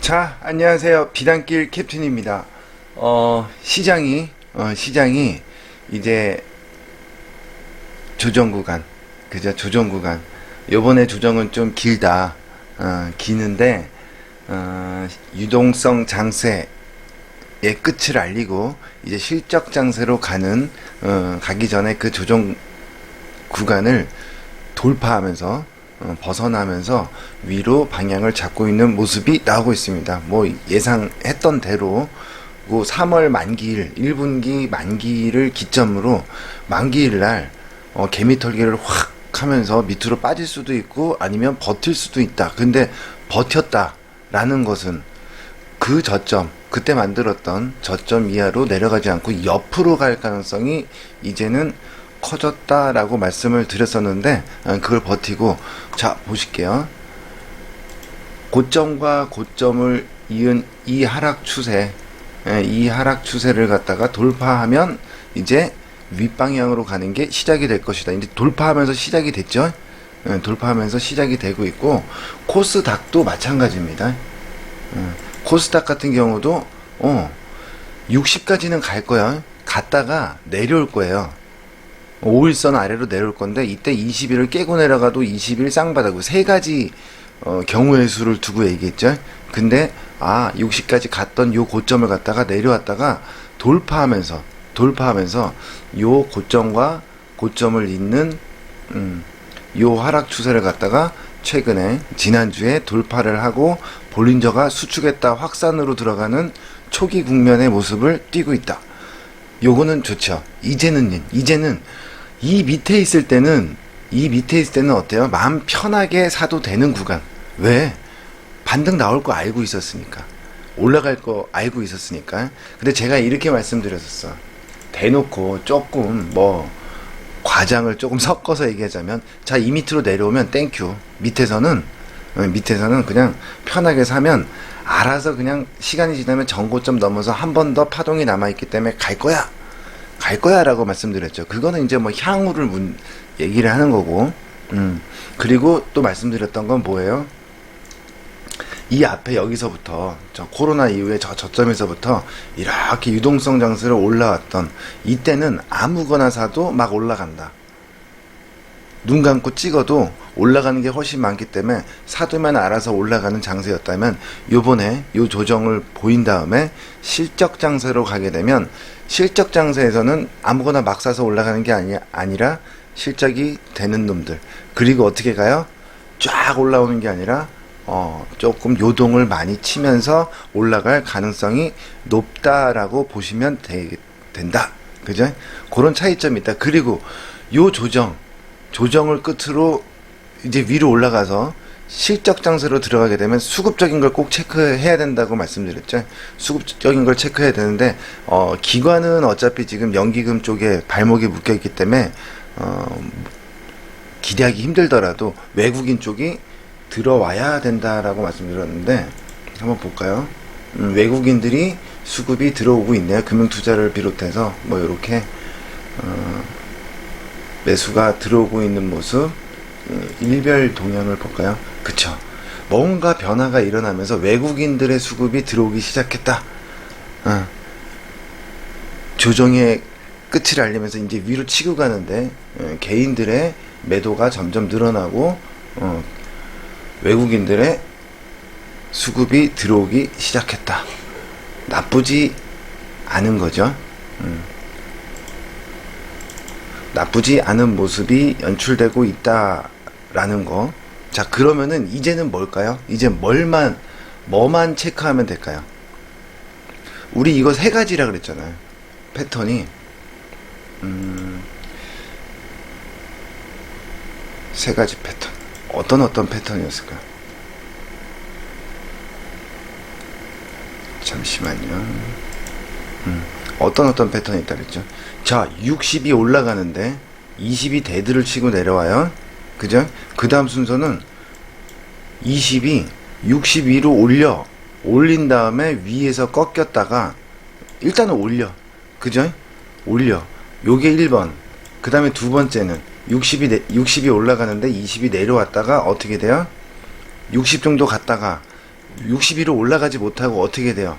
자, 안녕하세요. 비단길 캡틴입니다. 시장이 이제 조정 구간, 그죠? 조정 구간. 요번에 조정은 좀 길다. 기는데, 유동성 장세의 끝을 알리고, 이제 실적 장세로 가기 전에 그 조정 구간을 돌파하면서, 벗어나면서 위로 방향을 잡고 있는 모습이 나오고 있습니다. 뭐 예상했던 대로 3월 만기일 1분기 만기를 기점으로 만기일 날 개미털기를 확 하면서 밑으로 빠질 수도 있고 아니면 버틸 수도 있다. 근데 버텼다라는 것은 그 저점, 그때 만들었던 저점 이하로 내려가지 않고 옆으로 갈 가능성이 이제는 커졌다라고 말씀을 드렸었는데 그걸 버티고, 자 보실게요. 고점과 고점을 이은 이 하락 추세를 갖다가 돌파하면 이제 윗방향으로 가는 게 시작이 될 것이다. 이제 돌파하면서 시작이 됐죠. 돌파하면서 시작이 되고 있고, 코스닥도 마찬가지입니다. 코스닥 같은 경우도 60까지는 갈 거야. 갔다가 내려올 거예요. 5일선 아래로 내려올 건데, 이때 20일을 깨고 내려가도 20일 쌍바닥으로 세 가지 경우의 수를 두고 얘기했죠. 근데 60까지 갔던 요 고점을 갖다가 내려왔다가 돌파하면서 요 고점과 고점을 잇는 요 하락 추세를 갖다가 최근에 지난주에 돌파를 하고 볼린저가 수축했다 확산으로 들어가는 초기 국면의 모습을 띄고 있다. 요거는 좋죠. 이제는 이 밑에 있을 때는 어때요? 마음 편하게 사도 되는 구간. 왜? 반등 나올 거 알고 있었으니까. 올라갈 거 알고 있었으니까. 근데 제가 이렇게 말씀드렸었어. 대놓고 조금 과장을 조금 섞어서 얘기하자면, 자, 이 밑으로 내려오면 땡큐. 밑에서는 그냥 편하게 사면 알아서 그냥 시간이 지나면 전고점 넘어서 한 번 더 파동이 남아있기 때문에 갈 거야 라고 말씀드렸죠. 그거는 이제 향후를 얘기를 하는 거고, 그리고 또 말씀드렸던 건 뭐예요? 이 앞에 여기서부터 코로나 이후에 저점에서부터 이렇게 유동성 장세로 올라왔던 이때는 아무거나 사도 막 올라간다. 눈 감고 찍어도 올라가는 게 훨씬 많기 때문에 사두면 알아서 올라가는 장세였다면, 요번에 요 조정을 보인 다음에 실적 장세로 가게 되면, 실적 장세에서는 아무거나 막 사서 올라가는 게 아니라 실적이 되는 놈들, 그리고 어떻게 가요? 쫙 올라오는 게 아니라 조금 요동을 많이 치면서 올라갈 가능성이 높다라고 보시면 된다. 그죠? 그런 차이점이 있다. 그리고 요 조정을 끝으로 이제 위로 올라가서 실적 장세로 들어가게 되면 수급적인 걸 꼭 체크해야 된다고 말씀드렸죠. 수급적인 걸 체크해야 되는데, 기관은 어차피 지금 연기금 쪽에 발목이 묶여 있기 때문에 기대하기 힘들더라도 외국인 쪽이 들어와야 된다라고 말씀드렸는데, 한번 볼까요? 외국인들이 수급이 들어오고 있네요. 금융투자를 비롯해서 이렇게 매수가 들어오고 있는 모습. 일별 동향을 볼까요? 그쵸. 뭔가 변화가 일어나면서 외국인들의 수급이 들어오기 시작했다. 조정의 끝을 알리면서 이제 위로 치고 가는데, 개인들의 매도가 점점 늘어나고 외국인들의 수급이 들어오기 시작했다. 나쁘지 않은 거죠. 나쁘지 않은 모습이 연출되고 있다라는 거. 자, 그러면은 이제는 뭘까요? 이제 뭐만 체크하면 될까요? 우리 이거 세 가지라 그랬잖아요. 패턴이 세 가지 패턴. 어떤 패턴이었을까요? 잠시만요. 어떤 패턴이 있다 그랬죠? 자, 60이 올라가는데 20이 데드를 치고 내려와요. 그죠? 그 다음 순서는 20이 62로 올린 다음에 위에서 꺾였다가 일단은 올려. 그죠? 올려. 요게 1번. 그 다음에 두 번째는 60이 올라가는데 20이 내려왔다가 어떻게 돼요? 60 정도 갔다가 60위로 올라가지 못하고 어떻게 돼요?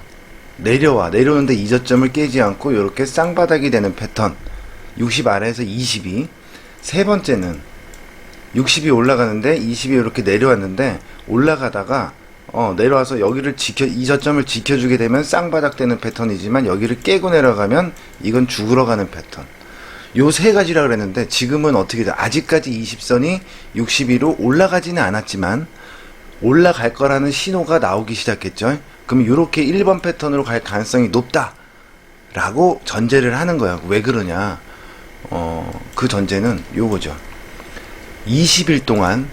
내려오는데 이 저점을 깨지 않고 이렇게 쌍바닥이 되는 패턴. 60 아래에서 20이. 세 번째는 60이 올라가는데 20이 이렇게 내려왔는데 올라가다가 내려와서 여기를 이 저점을 지켜주게 되면 쌍바닥 되는 패턴이지만 여기를 깨고 내려가면 이건 죽으러 가는 패턴. 요 세 가지라 그랬는데 지금은 어떻게 돼? 아직까지 20선이 60위로 올라가지는 않았지만 올라갈 거라는 신호가 나오기 시작했죠. 그럼 요렇게 1번 패턴으로 갈 가능성이 높다 라고 전제를 하는 거야. 왜 그러냐? 그 전제는 요거죠. 20일 동안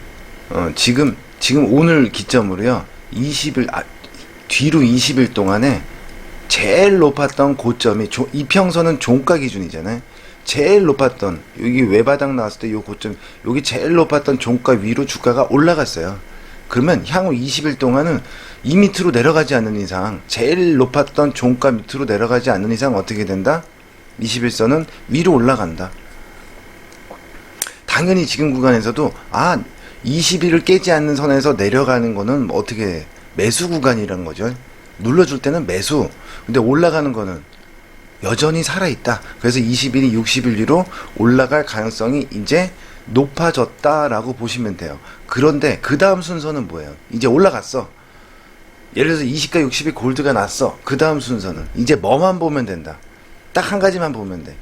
지금 오늘 기점으로요. 20일 뒤로 20일 동안에 제일 높았던 고점이 이평선은 종가 기준이잖아요. 제일 높았던 여기 외바닥 나왔을 때 요 고점 여기 제일 높았던 종가 위로 주가가 올라갔어요. 그러면 향후 20일 동안은 이 밑으로 내려가지 않는 이상 제일 높았던 종가 밑으로 내려가지 않는 이상 어떻게 된다? 21선은 위로 올라간다. 당연히 지금 구간에서도 20일을 깨지 않는 선에서 내려가는 거는 어떻게 매수 구간이라는 거죠. 눌러줄 때는 매수. 근데 올라가는 거는 여전히 살아있다. 그래서 20일이 60일 위로 올라갈 가능성이 이제 높아졌다라고 보시면 돼요. 그런데 그 다음 순서는 뭐예요? 이제 올라갔어. 예를 들어서 20과 60이 골드가 났어. 그 다음 순서는 이제 뭐만 보면 된다. 딱 한 가지만 보면 돼.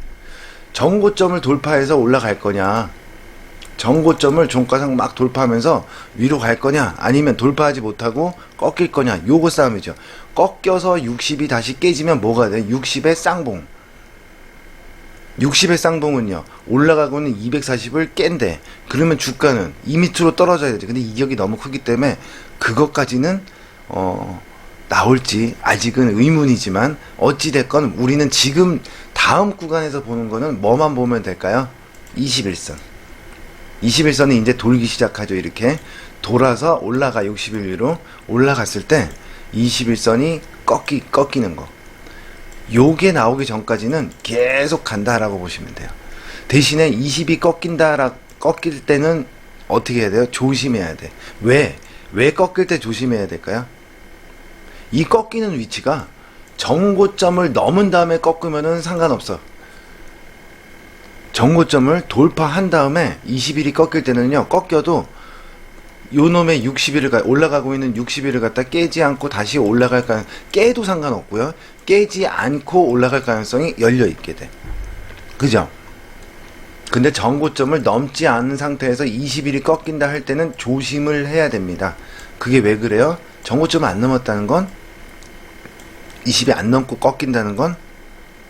정고점을 돌파해서 올라갈 거냐, 정고점을 종가상 막 돌파하면서 위로 갈 거냐, 아니면 돌파하지 못하고 꺾일 거냐, 요거 싸움이죠. 꺾여서 60이 다시 깨지면 뭐가 돼? 60의 쌍봉. 60의 쌍봉은요, 올라가고는 240을 깬대. 그러면 주가는 이 밑으로 떨어져야 되지. 근데 이격이 너무 크기 때문에 그것까지는 나올지 아직은 의문이지만 어찌됐건 우리는 지금 다음 구간에서 보는 거는 뭐만 보면 될까요? 21선. 21선이 이제 돌기 시작하죠. 이렇게 돌아서 올라가 60일 위로 올라갔을 때 21선이 꺾이는 거. 요게 나오기 전까지는 계속 간다라고 보시면 돼요. 대신에 20이 꺾일 때는 어떻게 해야 돼요? 조심해야 돼. 왜 꺾일 때 조심해야 될까요? 이 꺾이는 위치가 정고점을 넘은 다음에 꺾으면은 상관없어. 정고점을 돌파한 다음에 20일이 꺾일 때는요, 꺾여도 요 놈의 60일을 올라가고 있는 60일을 갖다 깨지 않고 다시 올라갈 가능, 깨도 상관없고요. 깨지 않고 올라갈 가능성이 열려 있게 돼. 그죠? 근데 정고점을 넘지 않은 상태에서 20일이 꺾인다 할 때는 조심을 해야 됩니다. 그게 왜 그래요? 정고점을 안 넘었다는 건 20이 안 넘고 꺾인다는 건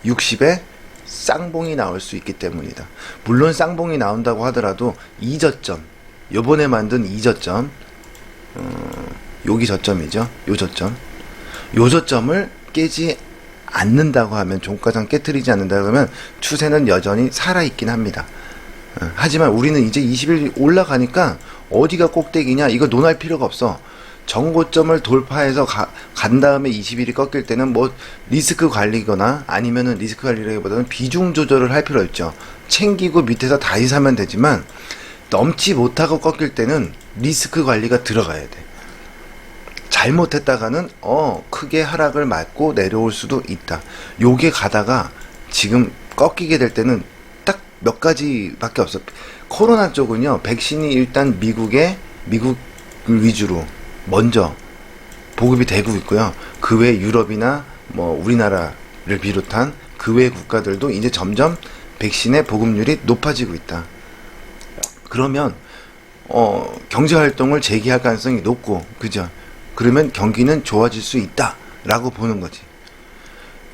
60에 쌍봉이 나올 수 있기 때문이다. 물론 쌍봉이 나온다고 하더라도 이 저점, 요번에 만든 이 저점, 여기 저점이죠. 요 저점을 깨지 않는다고 하면, 종가상 깨트리지 않는다고 하면 추세는 여전히 살아있긴 합니다. 하지만 우리는 이제 20일 올라가니까 어디가 꼭대기냐 이거 논할 필요가 없어. 정고점을 돌파해서 간 다음에 20일이 꺾일 때는 뭐 리스크 관리거나 아니면은 리스크 관리라기보다는 비중 조절을 할 필요 있죠. 챙기고 밑에서 다시 사면 되지만 넘지 못하고 꺾일 때는 리스크 관리가 들어가야 돼. 잘못했다가는 크게 하락을 맞고 내려올 수도 있다. 요게 가다가 지금 꺾이게 될 때는 딱 몇 가지밖에 없어. 코로나 쪽은요, 백신이 일단 미국을 위주로 먼저 보급이 되고 있고요. 그 외 유럽이나 뭐 우리나라를 비롯한 그 외 국가들도 이제 점점 백신의 보급률이 높아지고 있다. 그러면 경제 활동을 재개할 가능성이 높고, 그죠? 그러면 경기는 좋아질 수 있다라고 보는 거지.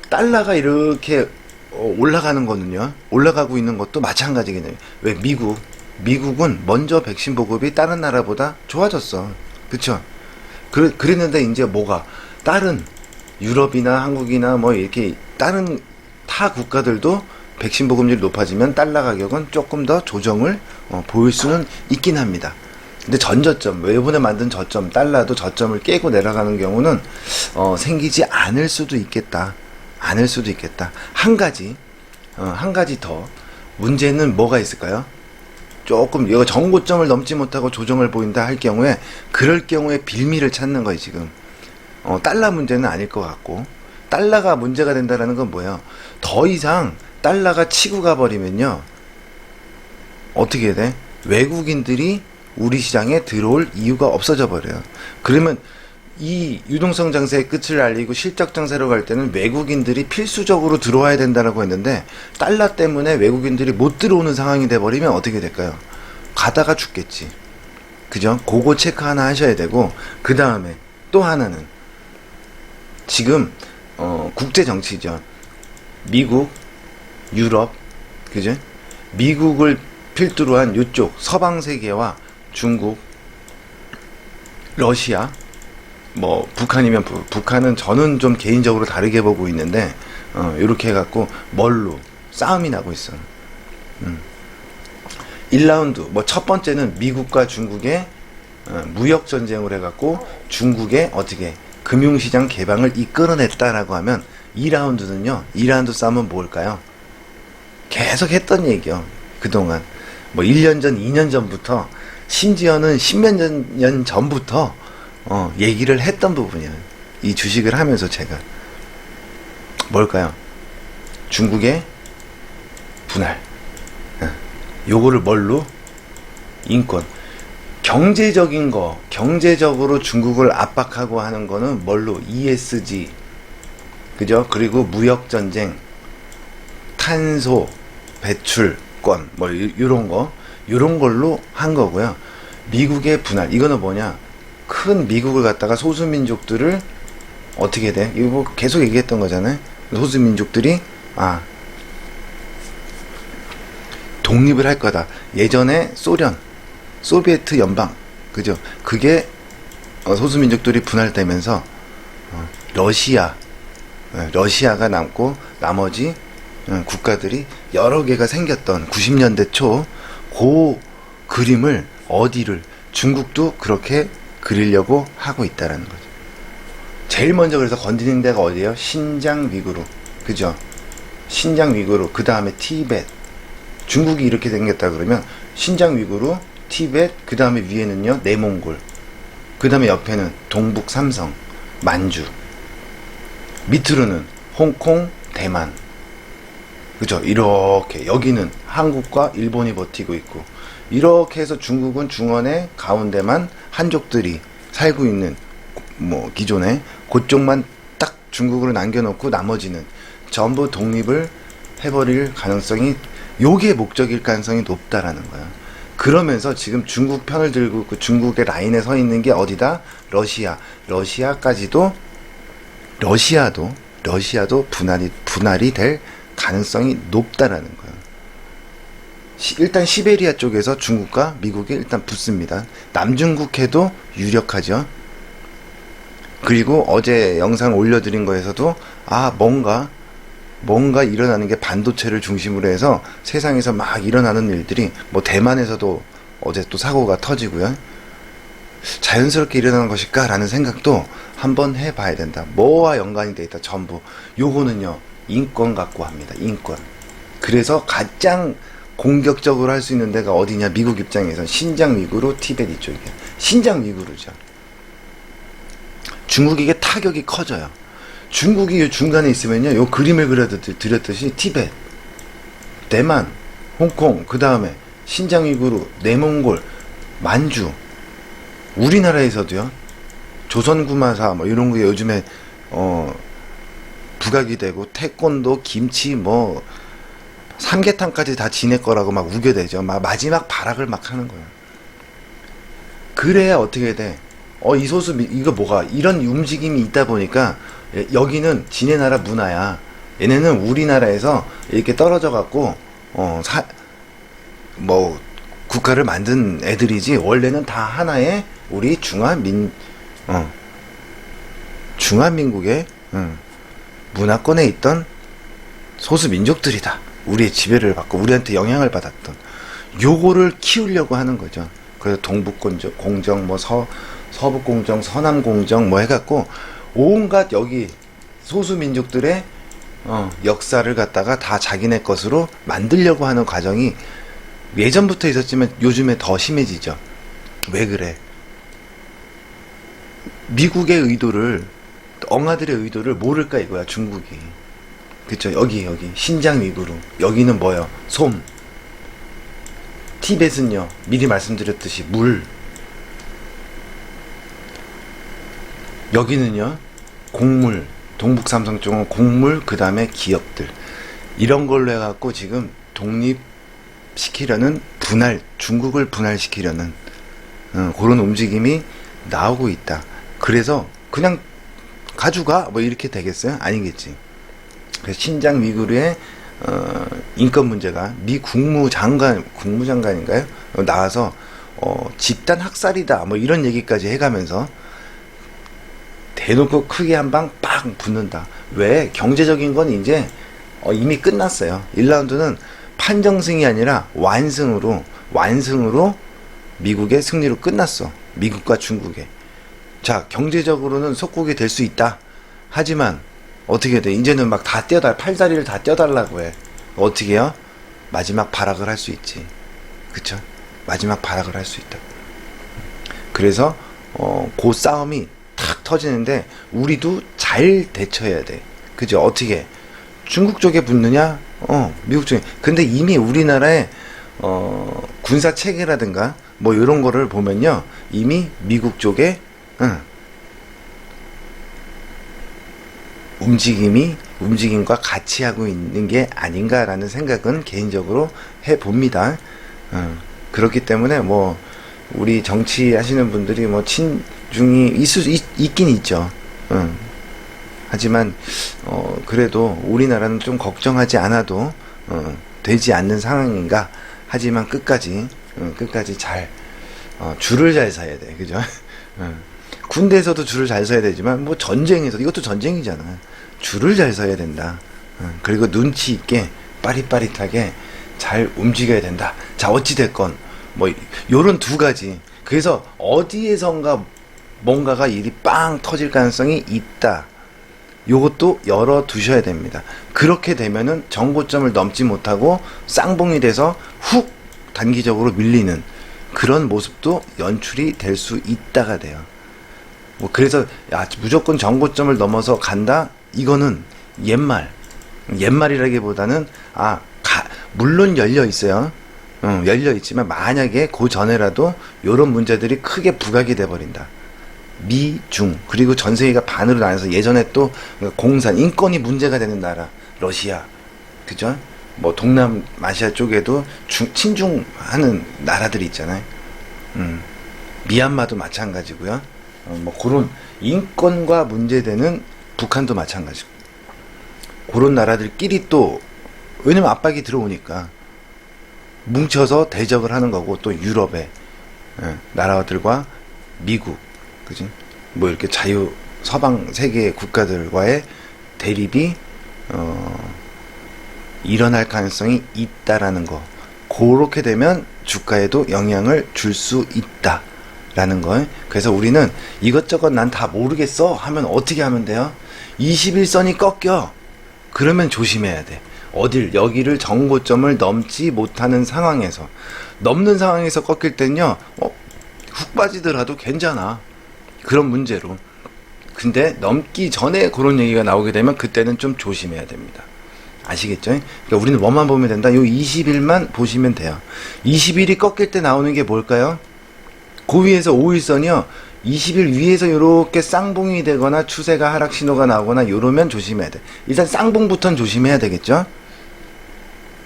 달러가 이렇게 올라가는 거는요, 올라가고 있는 것도 마찬가지겠네요. 왜 미국은 먼저 백신 보급이 다른 나라보다 좋아졌어. 그쵸? 그랬는데 이제 뭐가 다른 유럽이나 한국이나 뭐 이렇게 다른 타 국가들도 백신 보급률이 높아지면 달러 가격은 조금 더 조정을 보일 수는 있긴 합니다. 근데 전저점, 외분에 만든 저점, 달러도 저점을 깨고 내려가는 경우는 생기지 않을 수도 있겠다. 한 가지 더 문제는 뭐가 있을까요? 조금 이거 정고점을 넘지 못하고 조정을 보인다 할 경우에, 그럴 경우에 빌미를 찾는 거예요. 지금 달러 문제는 아닐 것 같고, 달러가 문제가 된다라는 건 뭐예요? 더 이상 달러가 치고 가버리면요, 어떻게 돼? 외국인들이 우리 시장에 들어올 이유가 없어져 버려요. 그러면 이 유동성 장세의 끝을 알리고 실적 장세로 갈 때는 외국인들이 필수적으로 들어와야 된다라고 했는데, 달러 때문에 외국인들이 못 들어오는 상황이 돼 버리면 어떻게 될까요? 가다가 죽겠지. 그죠? 그거 체크 하나 하셔야 되고, 그 다음에 또 하나는 지금 국제 정치죠. 미국, 유럽, 그죠? 미국을 필두로 한 이쪽 서방 세계와 중국, 러시아, 뭐 북한이면 북한은 저는 좀 개인적으로 다르게 보고 있는데, 이렇게 해갖고 뭘로 싸움이 나고 있어. 1라운드 뭐 첫 번째는 미국과 중국의 무역 전쟁을 해갖고 중국의 어떻게 금융시장 개방을 이끌어냈다라고 하면, 2라운드는요, 2라운드 싸움은 뭘까요? 계속 했던 얘기요. 그동안 뭐 1년 전, 2년 전부터, 심지어는 10몇 년 전부터 얘기를 했던 부분이에요. 이 주식을 하면서 제가. 뭘까요? 중국의 분할. 요거를 뭘로? 인권. 경제적인 거, 경제적으로 중국을 압박하고 하는 거는 뭘로? ESG. 그죠? 그리고 무역전쟁, 탄소, 배출권, 뭐, 요런 거, 요런 걸로 한 거고요. 미국의 분할. 이거는 뭐냐? 큰 미국을 갖다가 소수민족들을 어떻게 돼? 이거 뭐 계속 얘기했던 거잖아요. 소수민족들이, 독립을 할 거다. 예전에 소련, 소비에트 연방, 그죠? 그게 소수민족들이 분할되면서 러시아가 남고 나머지 국가들이 여러 개가 생겼던 90년대 초 그 그림을 어디를 중국도 그렇게 그리려고 하고 있다라는 거죠. 제일 먼저 그래서 건드리는 데가 어디예요? 신장 위구르, 그죠? 신장 위구르, 그 다음에 티베트. 중국이 이렇게 생겼다 그러면 신장 위구르, 티베트, 그 다음에 위에는요 내몽골, 그 다음에 옆에는 동북 삼성, 만주, 밑으로는 홍콩, 대만, 그죠? 이렇게 여기는 한국과 일본이 버티고 있고, 이렇게 해서 중국은 중원에 가운데만 한족들이 살고 있는, 뭐 기존에 그쪽만 딱 중국으로 남겨놓고 나머지는 전부 독립을 해버릴 가능성이, 요게 목적일 가능성이 높다라는 거야. 그러면서 지금 중국 편을 들고 그 중국의 라인에 서 있는 게 어디다? 러시아. 러시아도 분할이 될 가능성이 높다라는 거예요. 일단 시베리아 쪽에서 중국과 미국이 일단 붙습니다. 남중국해도 유력하죠. 그리고 어제 영상 올려드린 거에서도 뭔가 일어나는 게 반도체를 중심으로 해서 세상에서 막 일어나는 일들이, 뭐 대만에서도 어제 또 사고가 터지고요. 자연스럽게 일어나는 것일까? 라는 생각도 한번 해봐야 된다. 뭐와 연관이 돼 있다. 전부. 요거는요, 인권 갖고 합니다. 인권. 그래서 가장 공격적으로 할 수 있는 데가 어디냐? 미국 입장에선 신장 위구르, 티베트 이쪽이에요. 신장 위구르죠. 중국에게 타격이 커져요. 중국이 요 중간에 있으면요, 요 그림을 그렸듯이 티베트, 대만, 홍콩, 그 다음에 신장 위구르, 내몽골, 만주, 우리나라에서도요, 조선구마사 뭐 이런 게 요즘에 부각이 되고, 태권도, 김치, 뭐 삼계탕까지 다 지네 거라고 막 우겨대죠. 막 마지막 발악을 막 하는 거예요. 그래야 어떻게 돼? 이 소수 이거 뭐가 이런 움직임이 있다 보니까, 여기는 지네 나라 문화야. 얘네는 우리나라에서 이렇게 떨어져 갖고 뭐 국가를 만든 애들이지, 원래는 다 하나의 우리 중화민국의 문화권에 있던 소수 민족들이다. 우리의 지배를 받고 우리한테 영향을 받았던, 요거를 키우려고 하는 거죠. 그래서 동북공정, 뭐 서북공정, 서남공정 뭐 해갖고 온갖 여기 소수민족들의 역사를 갖다가 다 자기네 것으로 만들려고 하는 과정이 예전부터 있었지만 요즘에 더 심해지죠. 왜 그래? 미국의 의도를 엉아들의 의도를 모를까 이거야, 중국이. 그쵸? 여기 신장 위구르. 여기는 뭐요? 솜. 티벳은요, 미리 말씀드렸듯이 물. 여기는요, 곡물. 동북삼성 쪽은 곡물, 그 다음에 기업들. 이런 걸로 해갖고 지금 독립시키려는 중국을 분할시키려는 그런 움직임이 나오고 있다. 그래서 그냥 가져가 뭐 이렇게 되겠어요? 아니겠지. 그래서 신장 위구르의 인권 문제가 미 국무장관인가요? 나와서 집단 학살이다 뭐 이런 얘기까지 해가면서 대놓고 크게 한 방 빵 붙는다. 왜? 경제적인 건 이제 이미 끝났어요. 1라운드는 판정승이 아니라 완승으로 미국의 승리로 끝났어. 미국과 중국의. 자, 경제적으로는 속국이 될 수 있다. 하지만 어떻게 돼? 이제는 막 다 팔다리를 다 떼어달라고 해. 어떻게 해요? 마지막 발악을 할 수 있지. 그쵸? 마지막 발악을 할 수 있다. 그래서 그 싸움이 탁 터지는데 우리도 잘 대처해야 돼. 그죠? 어떻게? 중국 쪽에 붙느냐? 미국 쪽에. 근데 이미 우리나라의 군사 체계라든가 뭐 이런 거를 보면요, 이미 미국 쪽에 움직임과 같이 하고 있는 게 아닌가라는 생각은 개인적으로 해봅니다. 그렇기 때문에 뭐 우리 정치 하시는 분들이 뭐 친중이 있긴 있죠. 하지만 그래도 우리나라는 좀 걱정하지 않아도 되지 않는 상황인가. 하지만 끝까지 잘 줄을 잘 서야 돼. 그죠? 군대에서도 줄을 잘 서야 되지만 뭐 전쟁에서 이것도 전쟁이잖아. 줄을 잘 서야 된다. 그리고 눈치 있게 빠릿빠릿하게 잘 움직여야 된다. 자, 어찌 됐건 뭐 요런 두 가지. 그래서 어디에선가 뭔가가 일이 빵 터질 가능성이 있다. 요것도 열어 두셔야 됩니다. 그렇게 되면은 정고점을 넘지 못하고 쌍봉이 돼서 훅 단기적으로 밀리는 그런 모습도 연출이 될 수 있다가 돼요. 뭐 그래서 무조건 정고점을 넘어서 간다. 이거는 옛말이라기보다는 물론 열려 있어요. 열려 있지만 만약에 그 전에라도 요런 문제들이 크게 부각이 돼 버린다. 미중 그리고 전 세계가 반으로 나눠서 예전에 또 공산 인권이 문제가 되는 나라 러시아, 그죠? 뭐 동남아시아 쪽에도 친중하는 나라들이 있잖아요. 미얀마도 마찬가지고요. 뭐 그런 인권과 문제되는 북한도 마찬가지고 그런 나라들끼리 또 왜냐면 압박이 들어오니까 뭉쳐서 대적을 하는 거고 또 유럽의 나라들과 미국, 그지? 뭐 이렇게 서방 세계 국가들과의 대립이 일어날 가능성이 있다라는 거. 그렇게 되면 주가에도 영향을 줄 수 있다라는 거. 그래서 우리는 이것저것 난 다 모르겠어 하면 어떻게 하면 돼요? 21선이 꺾여. 그러면 조심해야 돼. 여기를 정고점을 넘지 못하는 상황에서 넘는 상황에서 꺾일 땐요, 훅 빠지더라도 괜찮아. 그런 문제로. 근데 넘기 전에 그런 얘기가 나오게 되면 그때는 좀 조심해야 됩니다. 아시겠죠? 그러니까 우리는 뭐만 보면 된다? 요 20일만 보시면 돼요. 20일이 꺾일 때 나오는 게 뭘까요? 그 위에서 5일선이요. 20일 위에서 요렇게 쌍봉이 되거나 추세가 하락 신호가 나오거나 요러면 조심해야 돼. 일단 쌍봉부터는 조심해야 되겠죠?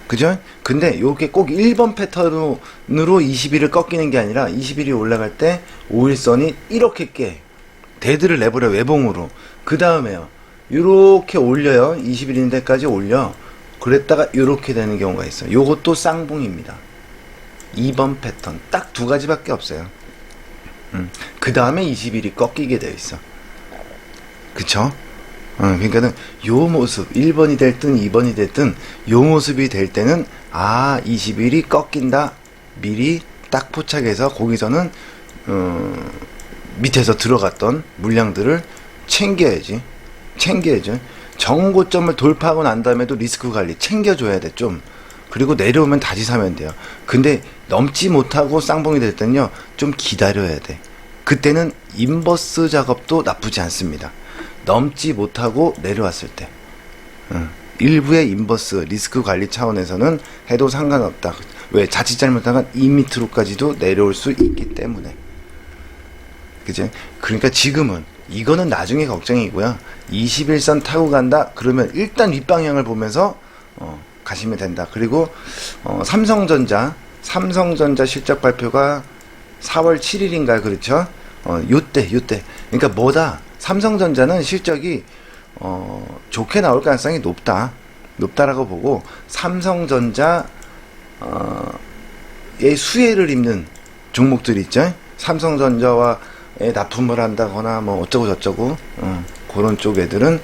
그죠? 근데 요게 꼭 1번 패턴으로 20일을 꺾이는 게 아니라 20일이 올라갈 때 5일선이 이렇게 깨. 대드를 내버려 외봉으로. 그 다음에요. 요렇게 올려요. 21일인데까지 올려. 그랬다가 요렇게 되는 경우가 있어요. 요것도 쌍봉입니다. 2번 패턴. 딱 두 가지밖에 없어요. 그 다음에 20일이 꺾이게 되어 있어. 그쵸? 그러니까는 요 모습 1번이 됐든 2번이 됐든 요 모습이 될 때는 20일이 꺾인다. 미리 딱 포착해서 거기서는 밑에서 들어갔던 물량들을 챙겨야죠. 정고점을 돌파하고 난 다음에도 리스크 관리 챙겨줘야 돼. 좀. 그리고 내려오면 다시 사면 돼요. 근데 넘지 못하고 쌍봉이 될 때는요, 좀 기다려야 돼. 그때는 인버스 작업도 나쁘지 않습니다. 넘지 못하고 내려왔을 때 일부의 인버스 리스크 관리 차원에서는 해도 상관없다. 왜? 자칫 잘못하면 이 밑으로까지도 내려올 수 있기 때문에. 그죠? 그러니까 지금은 이거는 나중에 걱정이고요. 21선 타고 간다 그러면 일단 윗방향을 보면서 가시면 된다. 그리고 삼성전자 실적 발표가 4월 7일인가 그렇죠? 요때 그러니까 뭐다, 삼성전자는 실적이 좋게 나올 가능성이 높다라고 보고, 삼성전자의 수혜를 입는 종목들 있죠. 삼성전자와에 납품을 한다거나 뭐 어쩌고 저쩌고 그런 쪽 애들은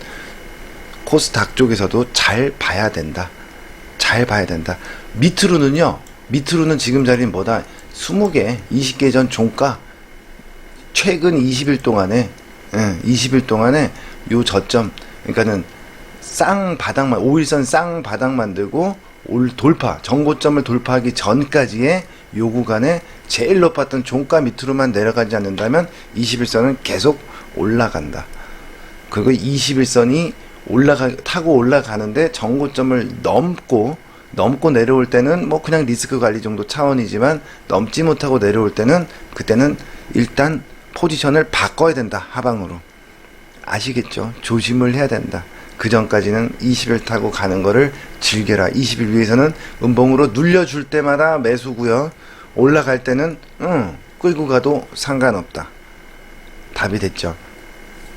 코스닥 쪽에서도 잘 봐야 된다. 밑으로는 지금 자리는 뭐다, 20개 20개 전 종가 최근 20일 동안에 요 저점, 그러니까는 쌍바닥만, 5일선 쌍바닥 만들고 돌파, 전고점을 돌파하기 전까지의 요 구간에 제일 높았던 종가 밑으로만 내려가지 않는다면 21선은 계속 올라간다. 그리고 21선이 타고 올라가는데 전고점을 넘고 내려올 때는 뭐 그냥 리스크 관리 정도 차원이지만, 넘지 못하고 내려올 때는 그때는 일단 포지션을 바꿔야 된다. 하방으로. 아시겠죠? 조심을 해야 된다. 그 전까지는 20일 타고 가는 거를 즐겨라. 20일 위에서는 음봉으로 눌려줄 때마다 매수고요. 올라갈 때는 끌고 가도 상관없다. 답이 됐죠?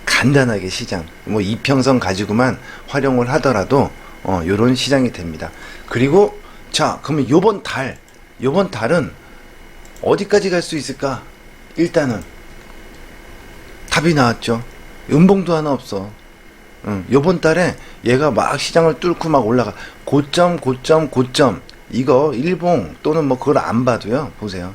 간단하게 시장, 뭐 이평선 가지고만 활용을 하더라도 요런 시장이 됩니다. 그리고 자, 그러면 요번 달은 어디까지 갈 수 있을까? 일단은 답이 나왔죠. 음봉도 하나 없어. 요번 달에 얘가 막 시장을 뚫고 막 올라가. 고점. 이거 일봉 또는 뭐 그걸 안 봐도요. 보세요.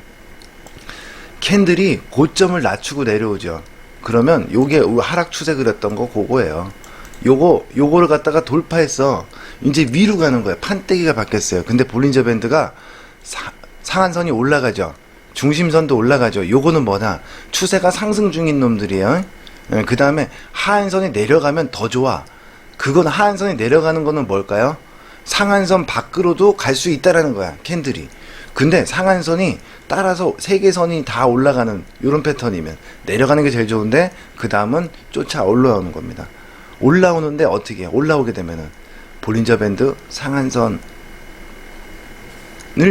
캔들이 고점을 낮추고 내려오죠. 그러면 요게 하락 추세 그렸던 거 그거예요. 요거를 갖다가 돌파했어. 이제 위로 가는 거야. 판때기가 바뀌었어요. 근데 볼린저 밴드가 상한선이 올라가죠. 중심선도 올라가죠. 요거는 뭐다? 추세가 상승 중인 놈들이에요. 그 다음에 하한선이 내려가면 더 좋아. 그건 하한선이 내려가는 거는 뭘까요? 상한선 밖으로도 갈 수 있다라는 거야. 캔들이. 근데 상한선이 따라서 세 개 선이 다 올라가는 요런 패턴이면 내려가는 게 제일 좋은데, 그 다음은 쫓아 올라오는 겁니다. 올라오는데 어떻게 올라오게 되면은 볼린저 밴드 상한선을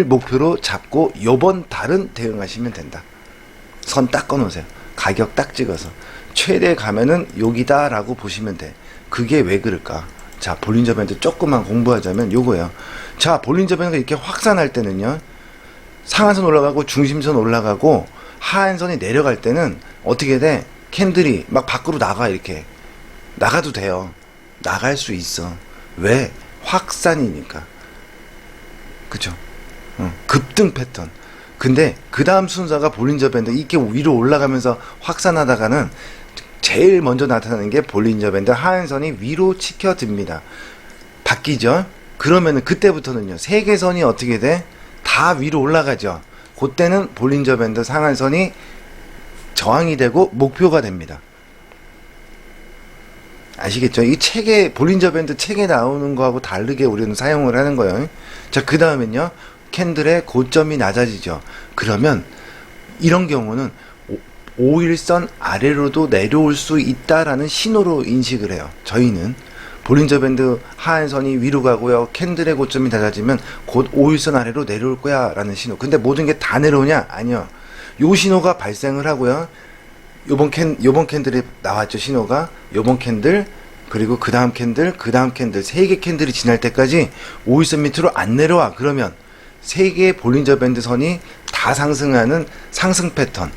목표로 잡고 요번 달은 대응하시면 된다. 선 딱 꺼놓으세요. 가격 딱 찍어서 최대 가면은 여기다 라고 보시면 돼. 그게 왜 그럴까? 자, 볼린저 밴드 조금만 공부하자면 요거예요. 자, 볼린저 밴드가 이렇게 확산할 때는요, 상한선 올라가고 중심선 올라가고 하한선이 내려갈 때는 어떻게 돼? 캔들이 막 밖으로 나가. 이렇게 나가도 돼요. 나갈 수 있어. 왜? 확산이니까. 그쵸? 급등 패턴. 근데 그 다음 순서가 볼린저 밴드 이렇게 위로 올라가면서 확산하다가는 제일 먼저 나타나는 게 볼린저 밴드 하한선이 위로 치켜듭니다. 바뀌죠? 그러면은 그때부터는요, 세계선이 어떻게 돼? 다 위로 올라가죠. 그때는 볼린저 밴드 상한선이 저항이 되고 목표가 됩니다. 아시겠죠? 이 책에, 볼린저 밴드 책에 나오는 거하고 다르게 우리는 사용을 하는 거예요. 자, 그 다음엔요, 캔들의 고점이 낮아지죠. 그러면 이런 경우는 5일선 아래로도 내려올 수 있다라는 신호로 인식을 해요. 저희는 볼린저 밴드 하한선이 위로 가고요, 캔들의 고점이 낮아지면 곧 5일선 아래로 내려올 거야 라는 신호. 근데 모든 게 다 내려오냐? 아니요. 요 신호가 발생을 하고요, 요번 캔들이 나왔죠. 신호가 요번 캔들, 그리고 그 다음 캔들, 세 개 캔들이 지날 때까지 5일선 밑으로 안 내려와. 그러면 세 개의 볼린저 밴드 선이 다 상승하는 상승 패턴,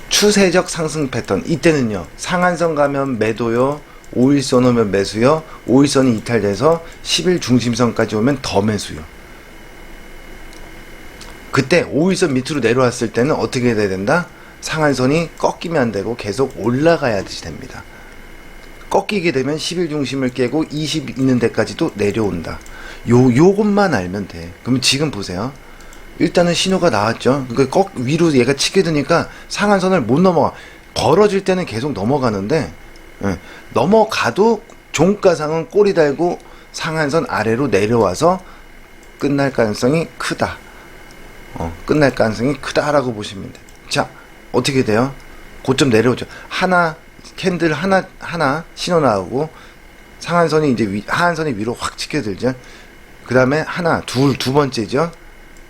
추세적 상승 패턴. 이때는요, 상한선 가면 매도요, 5일선 오면 매수요, 5일선이 이탈돼서 10일 중심선까지 오면 더 매수요. 그때 5일선 밑으로 내려왔을 때는 어떻게 돼야 된다? 상한선이 꺾이면 안 되고 계속 올라가야 됩니다. 꺾이게 되면 10일 중심을 깨고 20 있는 데까지도 내려온다. 요것만 알면 돼. 그럼 지금 보세요. 일단은 신호가 나왔죠. 그러니까 위로 얘가 치게 되니까 상한선을 못 넘어가. 벌어질 때는 계속 넘어가는데 예. 넘어가도 종가상은 꼬리 달고 상한선 아래로 내려와서 끝날 가능성이 크다. 끝날 가능성이 크다라고 보시면 돼요. 자, 어떻게 돼요? 고점 내려오죠. 캔들 하나 신호 나오고 상한선이 이제 하한선이 위로 확 치켜들죠. 그 다음에 두 번째죠.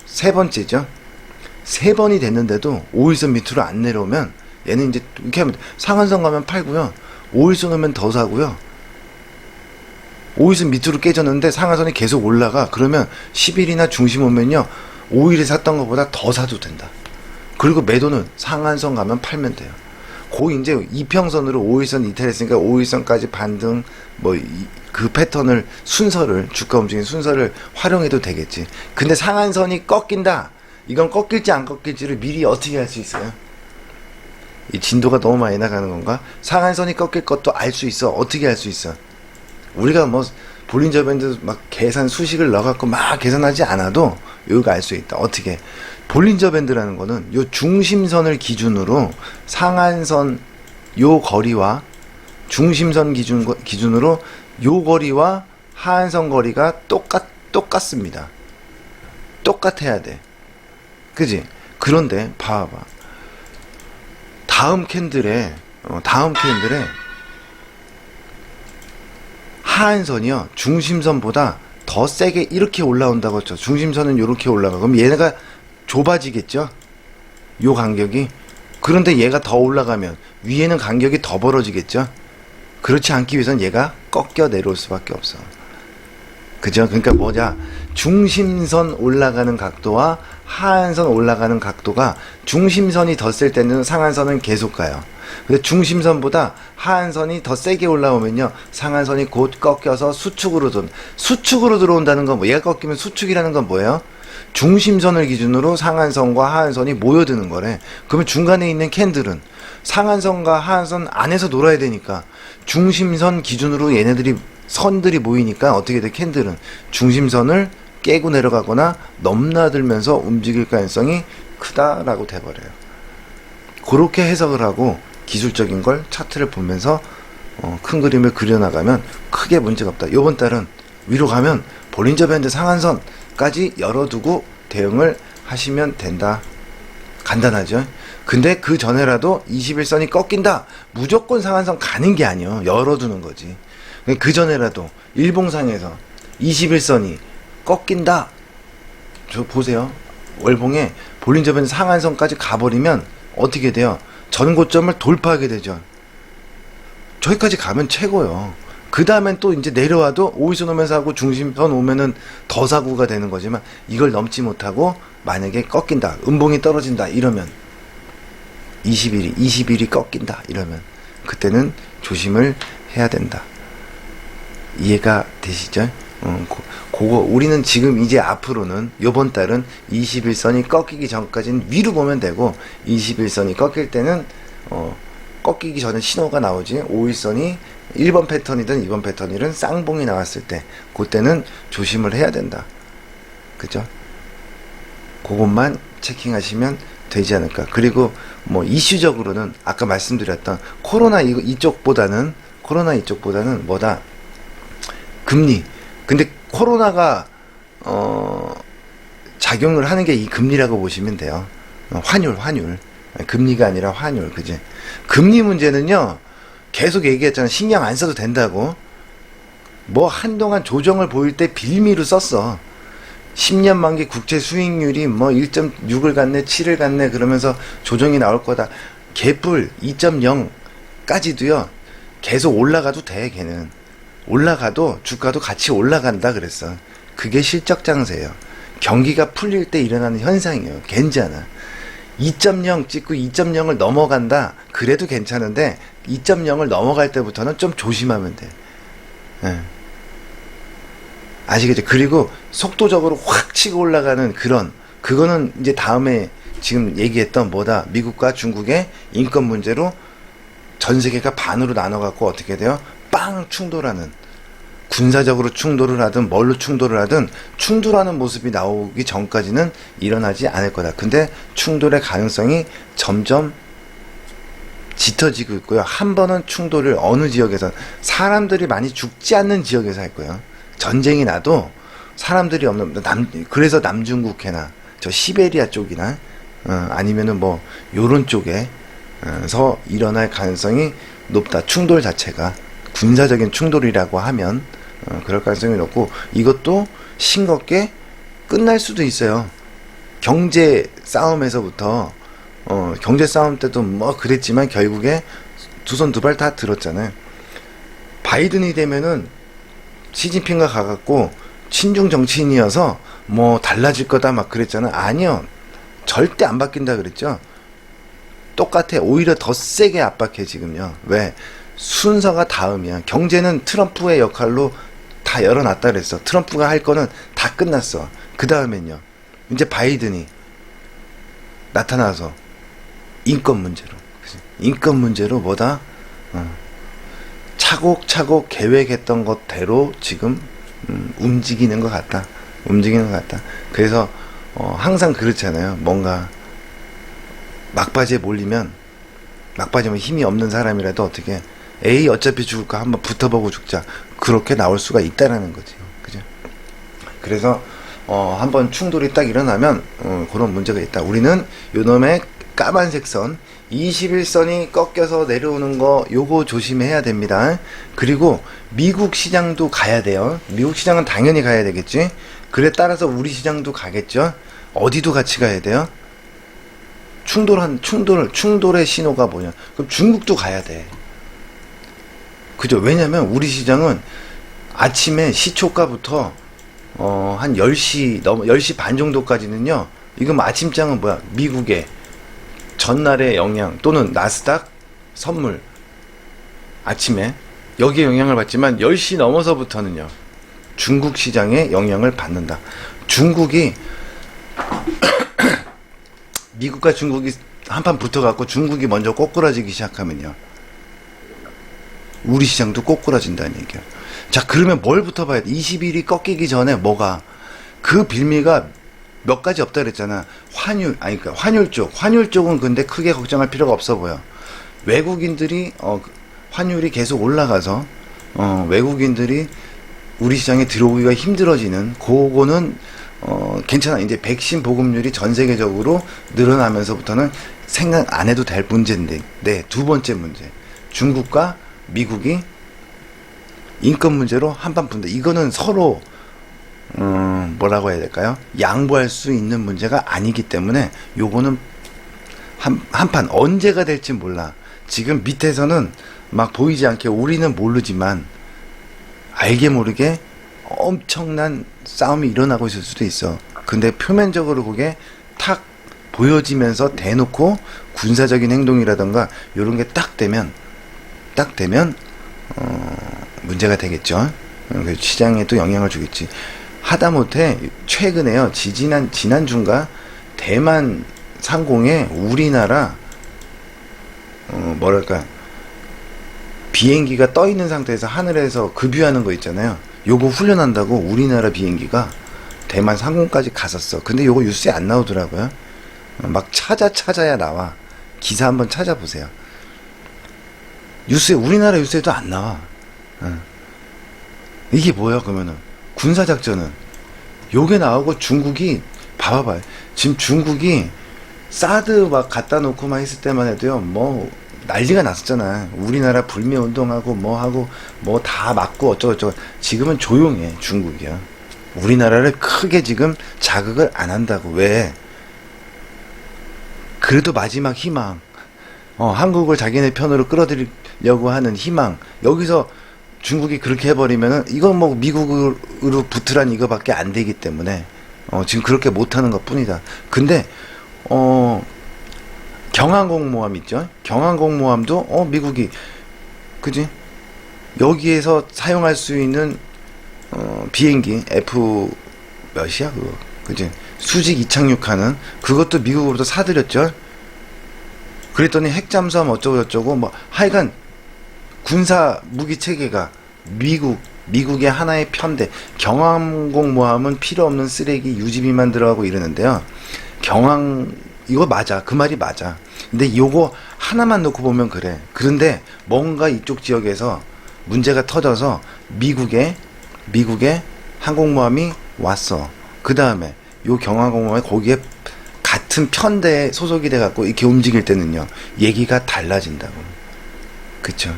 세 번째죠. 세 번이 됐는데도 5일선 밑으로 안 내려오면 얘는 이제 이렇게 하면 상한선 가면 팔고요. 5일선 오면 더 사고요. 5일선 밑으로 깨졌는데 상한선이 계속 올라가. 그러면 10일이나 중심 오면요. 5일에 샀던 것보다 더 사도 된다. 그리고 매도는 상한선 가면 팔면 돼요. 이제 이평선으로 5일선 이탈했으니까 5일선까지 반등 그 패턴을 주가 움직이는 순서를 활용해도 되겠지. 근데 상한선이 꺾인다. 이건 꺾일지 안 꺾일지를 미리 어떻게 할 수 있어요? 이 진도가 너무 많이 나가는 건가? 상한선이 꺾일 것도 알 수 있어. 어떻게 알 수 있어? 우리가 볼린저 밴드 계산 수식을 넣어갖고 계산하지 않아도 여기가 알 수 있다. 어떻게? 볼린저 밴드라는 거는 요 중심선을 기준으로 상한선 요 거리와 중심선 기준으로 요 거리와 하한선 거리가 똑같습니다. 똑같아야 돼. 그지? 그런데 봐봐. 다음 캔들에 하한선이요. 중심선보다 더 세게 이렇게 올라온다고 했죠. 중심선은 이렇게 올라가. 그럼 얘네가 좁아지겠죠? 요 간격이. 그런데 얘가 더 올라가면 위에는 간격이 더 벌어지겠죠? 그렇지 않기 위해서는 얘가 꺾여 내려올 수밖에 없어. 그죠? 그러니까 중심선 올라가는 각도와 하한선 올라가는 각도가 중심선이 더 셀 때는 상한선은 계속 가요. 근데 중심선보다 하한선이 더 세게 올라오면요. 상한선이 곧 꺾여서 수축으로 들어온다는 건 얘가 꺾이면 수축이라는 건 뭐예요? 중심선을 기준으로 상한선과 하한선이 모여드는 거래. 그러면 중간에 있는 캔들은 상한선과 하한선 안에서 놀아야 되니까 중심선 기준으로 선들이 모이니까 어떻게 돼? 캔들은 중심선을 깨고 내려가거나 넘나들면서 움직일 가능성이 크다라고 돼버려요. 그렇게 해석을 하고 기술적인 걸 차트를 보면서 큰 그림을 그려나가면 크게 문제가 없다. 이번 달은 위로 가면 볼린저 밴드 상한선까지 열어두고 대응을 하시면 된다. 간단하죠? 근데 그 전에라도 21선이 꺾인다. 무조건 상한선 가는 게 아니에요. 열어두는 거지. 그 전에라도 일봉상에서 21선이 꺾인다. 저 보세요. 월봉에 볼린저 밴드 상한선까지 가버리면 어떻게 돼요? 전고점을 돌파하게 되죠. 저기까지 가면 최고요. 그 다음엔 또 이제 내려와도 5일선 오면서 하고 중심선 오면은 더 사고가 되는 거지만 이걸 넘지 못하고 만약에 꺾인다. 음봉이 떨어진다. 이러면 20일이 꺾인다. 이러면 그때는 조심을 해야 된다. 이해가 되시죠? 그거 우리는 지금 이제 앞으로는 요번 달은 21선이 꺾이기 전까지는 위로 보면 되고 21선이 꺾일 때는 꺾이기 전에 신호가 나오지. 5일선이 1번 패턴이든 2번 패턴이든 쌍봉이 나왔을 때 그때는 조심을 해야 된다. 그죠? 그것만 체킹하시면 되지 않을까. 그리고 이슈적으로는 아까 말씀드렸던 코로나 이쪽보다는 뭐다? 금리. 근데 코로나가 작용을 하는 게 이 금리라고 보시면 돼요. 환율. 금리가 아니라 환율. 그지? 금리 문제는요. 계속 얘기했잖아. 신경 안 써도 된다고. 한동안 조정을 보일 때 빌미로 썼어. 10년 만기 국채 수익률이 1.6을 갔네, 7을 갔네 그러면서 조정이 나올 거다. 개뿔 2.0까지도요. 계속 올라가도 돼, 걔는. 올라가도 주가도 같이 올라간다 그랬어. 그게 실적 장세예요. 경기가 풀릴 때 일어나는 현상이에요. 괜찮아. 2.0 찍고 2.0을 넘어간다. 그래도 괜찮은데 2.0을 넘어갈 때부터는 좀 조심하면 돼. 예. 아시겠죠? 그리고 속도적으로 확 치고 올라가는 그거는 이제 다음에 지금 얘기했던 미국과 중국의 인권 문제로 전 세계가 반으로 나눠갖고 어떻게 돼요? 빵 충돌하는, 군사적으로 충돌을 하든 뭘로 충돌을 하든 충돌하는 모습이 나오기 전까지는 일어나지 않을 거다. 근데 충돌의 가능성이 점점 짙어지고 있고요. 한 번은 충돌을 어느 지역에서 사람들이 많이 죽지 않는 지역에서 할 거예요. 전쟁이 나도 사람들이 없는 그래서 남중국해나 저 시베리아 쪽이나 아니면은 뭐 요런 쪽에서 일어날 가능성이 높다. 충돌 자체가 군사적인 충돌이라고 하면 그럴 가능성이 높고 이것도 싱겁게 끝날 수도 있어요. 경제 싸움에서부터 경제 싸움 때도 뭐 그랬지만 결국에 두 손 두 발 다 들었잖아요. 바이든이 되면은 시진핑과 가갖고 친중 정치인이어서 뭐 달라질 거다 막 그랬잖아. 아니요. 절대 안 바뀐다 그랬죠. 똑같아. 오히려 더 세게 압박해 지금요. 왜? 순서가 다음이야. 경제는 트럼프의 역할로 다 열어놨다 그랬어. 트럼프가 할 거는 다 끝났어. 그 다음엔요. 이제 바이든이 나타나서 인권 문제로 뭐다? 차곡차곡 계획했던 것대로 지금 움직이는 것 같다. 그래서 항상 그렇잖아요. 뭔가 막바지에 몰리면 힘이 없는 사람이라도 어떻게 에이 어차피 죽을까 한번 붙어보고 죽자 그렇게 나올 수가 있다라는 거죠. 그죠? 그래서 한번 충돌이 딱 일어나면 그런 문제가 있다. 우리는 요놈의 까만색 선 21선이 꺾여서 내려오는 거 요거 조심해야 됩니다. 그리고 미국 시장도 가야 돼요. 미국 시장은 당연히 가야 되겠지. 그래 따라서 우리 시장도 가겠죠. 어디도 같이 가야 돼요. 충돌의 신호가 뭐냐? 그럼 중국도 가야 돼. 그죠? 왜냐면 우리 시장은 아침에 시초가부터 한 10시 반 정도까지는요. 이거 뭐 아침장은 뭐야? 미국의 전날의 영향 또는 나스닥 선물 아침에 여기에 영향을 받지만 10시 넘어서부터는요. 중국 시장에 영향을 받는다. 중국이 미국과 중국이 한판 붙어갖고 중국이 먼저 꼬꾸라지기 시작하면요. 우리 시장도 꼬꾸라진다는 얘기야. 자, 그러면 뭘 붙어봐야 돼? 20일이 꺾이기 전에 뭐가? 그 빌미가 몇 가지 없다 그랬잖아. 그러니까 환율 쪽은 근데 크게 걱정할 필요가 없어 보여. 외국인들이, 환율이 계속 올라가서, 외국인들이 우리 시장에 들어오기가 힘들어지는, 그거는, 괜찮아. 이제 백신 보급률이 전 세계적으로 늘어나면서부터는 생각 안 해도 될 문제인데, 네, 두 번째 문제. 중국과 미국이 인권 문제로 한판 분다. 이거는 서로, 뭐라고 해야 될까요? 양보할 수 있는 문제가 아니기 때문에 요거는 한판 언제가 될지 몰라. 지금 밑에서는 막 보이지 않게 우리는 모르지만 알게 모르게 엄청난 싸움이 일어나고 있을 수도 있어. 근데 표면적으로 그게 탁 보여지면서 대놓고 군사적인 행동이라던가 요런 게 딱 되면 문제가 되겠죠. 시장에 또 영향을 주겠지. 하다못해 최근에요. 지난주인가 대만 상공에 우리나라 뭐랄까 비행기가 떠 있는 상태에서 하늘에서 급유하는 거 있잖아요. 요거 훈련한다고 우리나라 비행기가 대만 상공까지 갔었어. 근데 요거 뉴스에 안 나오더라고요. 막 찾아야 나와. 기사 한번 찾아보세요. 우리나라 뉴스에도 안 나와. 이게 뭐야 그러면은 군사작전은 요게 나오고 중국이 봐봐봐. 지금 중국이 사드 막 갖다 놓고 막 했을 때만 해도요 뭐 난리가 났었잖아. 우리나라 불매운동하고 뭐 하고 뭐 다 맞고 어쩌고저쩌고. 지금은 조용해 중국이야. 우리나라를 크게 지금 자극을 안 한다고. 왜? 그래도 마지막 희망, 한국을 자기네 편으로 끌어들이려고 하는 희망. 여기서 중국이 그렇게 해버리면은 이건 뭐 미국으로 붙으란 이거밖에 안 되기 때문에 지금 그렇게 못하는 것 뿐이다. 근데 경항공모함 있죠? 경항공모함도 미국이 그지? 여기에서 사용할 수 있는 비행기 F 몇이야 그거 그지? 수직 이착륙하는 그것도 미국으로도 사들였죠. 그랬더니 핵잠수함 어쩌고저쩌고 뭐 하여간 군사 무기 체계가 미국의 하나의 편대. 경항공모함은 필요 없는 쓰레기 유지비만 들어가고 이러는데요. 이거 맞아. 그 말이 맞아. 근데 요거 하나만 놓고 보면 그래. 그런데 뭔가 이쪽 지역에서 문제가 터져서 미국에 항공모함이 왔어. 그 다음에 요 경항공모함이 거기에 같은 편대에 소속이 돼갖고 이렇게 움직일 때는요, 얘기가 달라진다고. 그쵸?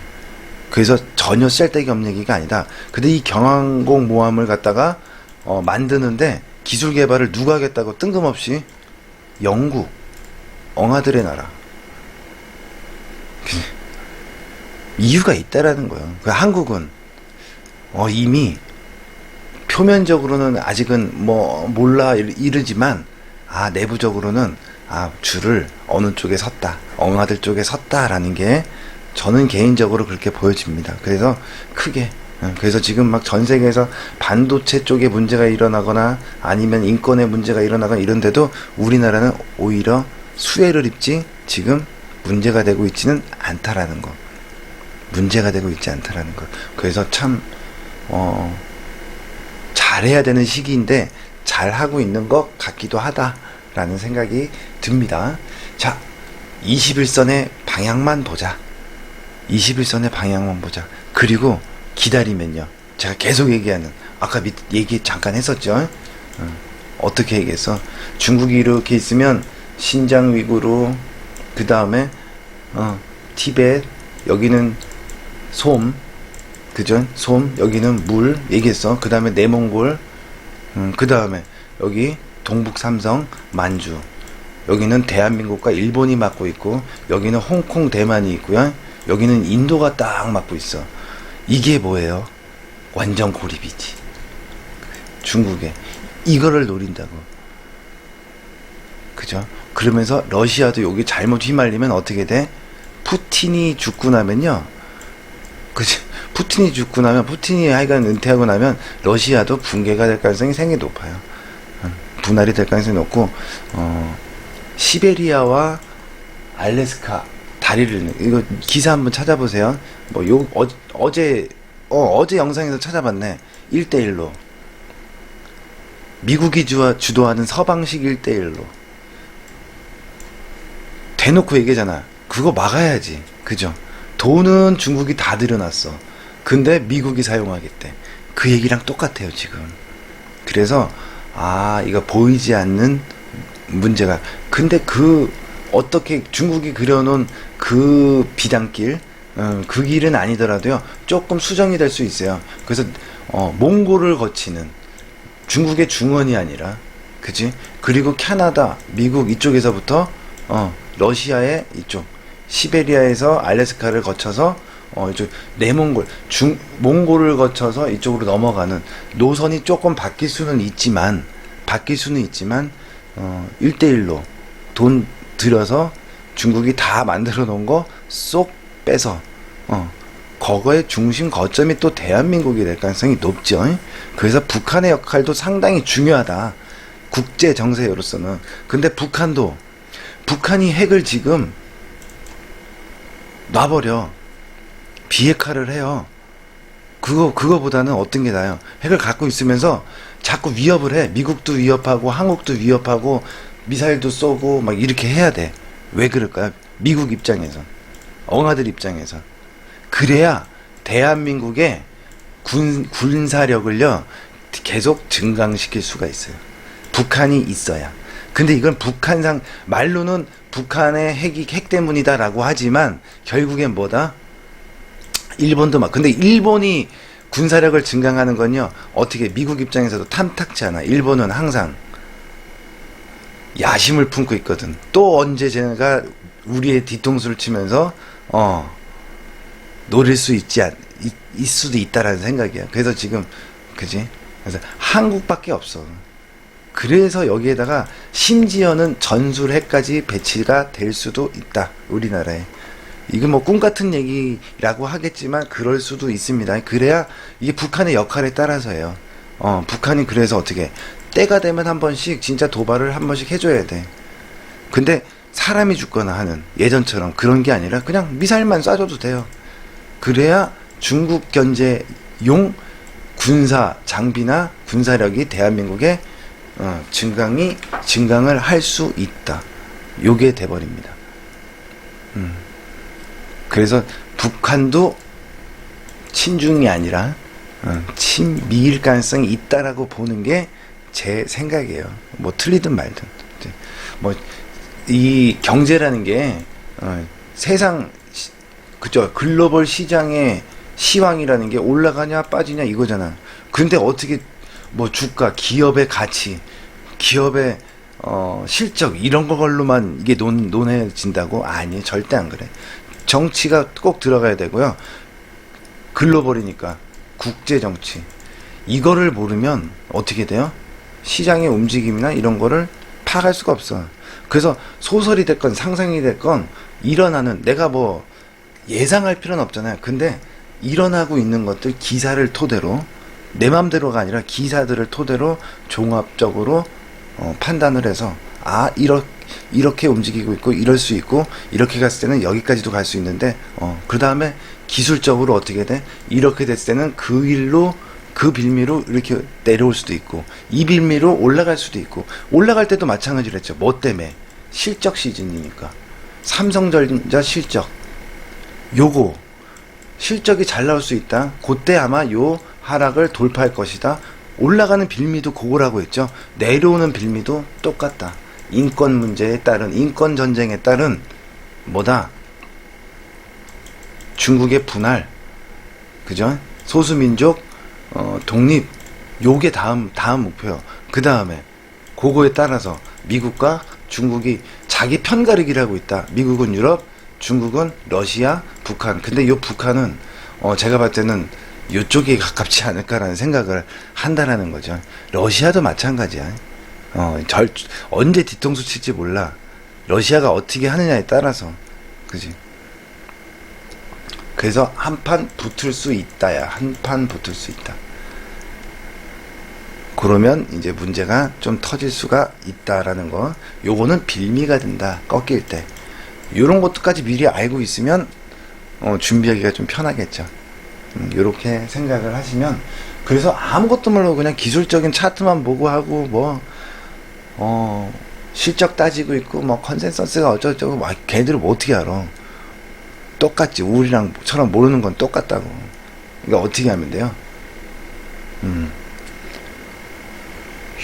그래서 전혀 쓸데기 없는 얘기가 아니다. 근데 이 경항공모함을 갖다가 만드는데 기술 개발을 누가 하겠다고 뜬금없이 영국, 엉아들의 나라. 이유가 있다라는 거예요. 그 한국은 이미 표면적으로는 아직은 뭐 몰라 이르지만 내부적으로는 줄을 어느 쪽에 섰다, 엉아들 쪽에 섰다라는 게 저는 개인적으로 그렇게 보여집니다. 그래서 크게 그래서 지금 막 전 세계에서 반도체 쪽에 문제가 일어나거나 아니면 인권에 문제가 일어나거나 이런데도 우리나라는 오히려 수혜를 입지 지금 문제가 되고 있지는 않다라는 거. 문제가 되고 있지 않다라는 거. 그래서 참 잘해야 되는 시기인데 잘하고 있는 것 같기도 하다라는 생각이 듭니다. 자, 21선의 방향만 보자. 21선의 방향만 보자. 그리고 기다리면요. 제가 계속 얘기하는, 아까 얘기 잠깐 했었죠. 어떻게 얘기했어? 중국이 이렇게 있으면 신장 위구르, 그 다음에 티벳, 여기는 솜, 그죠? 솜, 여기는 물 얘기했어. 그 다음에 내몽골, 그 다음에 여기 동북 삼성, 만주, 여기는 대한민국과 일본이 맡고 있고, 여기는 홍콩, 대만이 있고요. 여기는 인도가 딱 맡고 있어. 이게 뭐예요? 완전 고립이지. 중국에 이거를 노린다고. 그죠? 그러면서 러시아도 여기 잘못 휘말리면 어떻게 돼? 푸틴이 죽고 나면요. 그치? 푸틴이 죽고 나면, 푸틴이 하여간 은퇴하고 나면 러시아도 붕괴가 될 가능성이 생각이 높아요. 분할이 될 가능성이 높고, 시베리아와 알래스카 다리를, 이거 기사 한번 찾아보세요. 어제 영상에서 찾아봤네. 1대1로. 미국이 주도하는 서방식 1대1로. 대놓고 얘기하잖아. 그거 막아야지. 그죠? 돈은 중국이 다 들여놨어. 근데 미국이 사용하겠대. 그 얘기랑 똑같아요, 지금. 그래서, 이거 보이지 않는 문제가. 근데 어떻게 중국이 그려놓은 그 비단길, 그 길은 아니더라도요, 조금 수정이 될 수 있어요. 그래서, 몽골을 거치는 중국의 중원이 아니라, 그지? 그리고 캐나다, 미국 이쪽에서부터, 러시아의 이쪽, 시베리아에서 알래스카를 거쳐서, 이쪽, 내몽골, 몽골을 거쳐서 이쪽으로 넘어가는 노선이 조금 바뀔 수는 있지만, 1대1로 돈 들여서 중국이 다 만들어 놓은 거 쏙 빼서, 거거의 중심 거점이 또 대한민국이 될 가능성이 높죠. 그래서 북한의 역할도 상당히 중요하다. 국제 정세로서는. 근데 북한이 핵을 지금 놔버려. 비핵화를 해요. 그거보다는 어떤 게 나아요? 핵을 갖고 있으면서 자꾸 위협을 해. 미국도 위협하고, 한국도 위협하고, 미사일도 쏘고, 막 이렇게 해야 돼. 왜 그럴까요? 미국 입장에서. 엉아들 입장에서. 그래야 대한민국의 군사력을요, 계속 증강시킬 수가 있어요. 북한이 있어야. 근데 이건 말로는 북한의 핵 때문이다라고 하지만, 결국엔 뭐다? 일본도 근데 일본이 군사력을 증강하는 건요, 어떻게 미국 입장에서도 탐탁치 않아. 일본은 항상 야심을 품고 있거든. 또 언제 쟤가 우리의 뒤통수를 치면서 노릴 수 있을 수도 있다라는 생각이야. 그래서 지금, 그지? 그래서 한국밖에 없어. 그래서 여기에다가 심지어는 전술핵까지 배치가 될 수도 있다, 우리나라에. 이게 뭐 꿈같은 얘기라고 하겠지만 그럴 수도 있습니다. 그래야 이게 북한의 역할에 따라서예요. 북한이 그래서 어떻게 때가 되면 한 번씩 진짜 도발을 한 번씩 해줘야 돼. 근데 사람이 죽거나 하는 예전처럼 그런 게 아니라 그냥 미사일만 쏴줘도 돼요. 그래야 중국 견제용 군사 장비나 군사력이 대한민국에 증강을 할 수 있다. 요게 돼버립니다. 그래서 북한도 친중이 아니라 친미일 가능성이 있다라고 보는 게 제 생각이에요. 뭐 틀리든 말든. 뭐 이 경제라는 게 세상 그죠, 글로벌 시장의 시황이라는 게 올라가냐 빠지냐 이거잖아. 근데 어떻게 뭐 주가, 기업의 가치, 기업의 실적 이런 걸로만 이게 논해진다고? 아니, 절대 안 그래. 정치가 꼭 들어가야 되고요. 글로벌이니까 국제 정치. 이거를 모르면 어떻게 돼요? 시장의 움직임이나 이런 거를 파악할 수가 없어. 그래서 소설이 됐건 상상이 됐건 일어나는, 내가 뭐 예상할 필요는 없잖아요. 근데 일어나고 있는 것들 기사를 토대로, 내 맘대로가 아니라 기사들을 토대로 종합적으로 판단을 해서 이렇게 움직이고 있고 이럴 수 있고 이렇게 갔을 때는 여기까지도 갈 수 있는데 그 다음에 기술적으로 어떻게 돼? 이렇게 됐을 때는 그 일로 그 빌미로 이렇게 내려올 수도 있고 이 빌미로 올라갈 수도 있고, 올라갈 때도 마찬가지로 했죠. 뭐 때문에? 실적 시즌이니까. 삼성전자 실적, 요거 실적이 잘 나올 수 있다. 그때 아마 요 하락을 돌파할 것이다. 올라가는 빌미도 그거라고 했죠. 내려오는 빌미도 똑같다. 인권 문제에 따른, 인권 전쟁에 따른 뭐다? 중국의 분할, 그죠? 소수민족 독립, 요게 다음 목표요. 그 다음에 그거에 따라서 미국과 중국이 자기 편가르기를 하고 있다. 미국은 유럽, 중국은 러시아, 북한. 근데 요 북한은 제가 봤을 때는 요쪽에 가깝지 않을까라는 생각을 한다라는 거죠. 러시아도 마찬가지야. 언제 뒤통수 칠지 몰라. 러시아가 어떻게 하느냐에 따라서. 그지? 그래서 한판 붙을 수 있다야. 한판 붙을 수 있다. 그러면 이제 문제가 좀 터질 수가 있다라는 거. 요거는 빌미가 된다. 꺾일 때. 요런 것도까지 미리 알고 있으면 준비하기가 좀 편하겠죠. 요렇게 생각을 하시면, 그래서 아무것도 모르고 그냥 기술적인 차트만 보고 하고 실적 따지고 있고 뭐 컨센서스가 어쩌고저쩌고 막 걔들은 뭐 어떻게 알아. 똑같지. 우리랑처럼 모르는 건 똑같다고. 그러니까 어떻게 하면 돼요?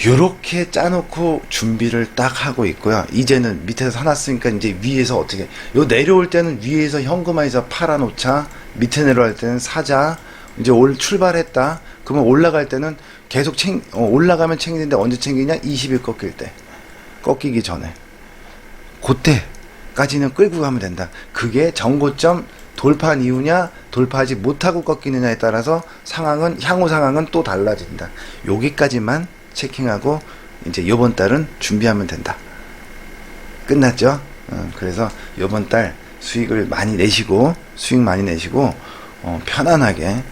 요렇게 짜놓고 준비를 딱 하고 있고요. 이제는 밑에서 사놨으니까 이제 위에서 어떻게, 요 내려올 때는 위에서 현금화해서 팔아놓자. 밑에 내려갈 때는 사자. 이제 출발했다. 그러면 올라갈 때는 계속 올라가면 챙기는데 언제 챙기냐? 20일 꺾일 때. 꺾이기 전에. 그때까지는 끌고 가면 된다. 그게 정고점 돌파한 이후냐, 돌파하지 못하고 꺾이느냐에 따라서 향후 상황은 또 달라진다. 여기까지만 체킹하고 이제 요번 달은 준비하면 된다. 끝났죠? 그래서 요번 달 수익 많이 내시고 편안하게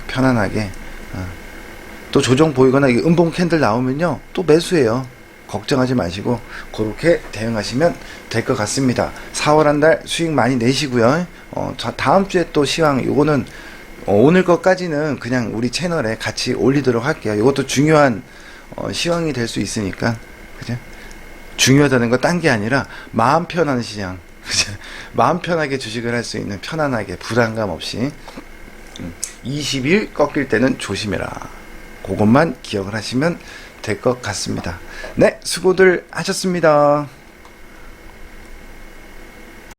또 조정 보이거나 음봉 캔들 나오면요 또 매수해요. 걱정하지 마시고 그렇게 대응하시면 될 것 같습니다. 4월 한 달 수익 많이 내시고요. 다음 주에 또 시황, 요거는 오늘 것까지는 그냥 우리 채널에 같이 올리도록 할게요. 이것도 중요한 시황이 될 수 있으니까. 그죠? 중요하다는 거 딴 게 아니라 마음 편한 시장. 그죠? 마음 편하게 주식을 할 수 있는, 편안하게 부담감 없이 20일 꺾일 때는 조심해라. 그것만 기억을 하시면 될 것 같습니다. 네, 수고들 하셨습니다.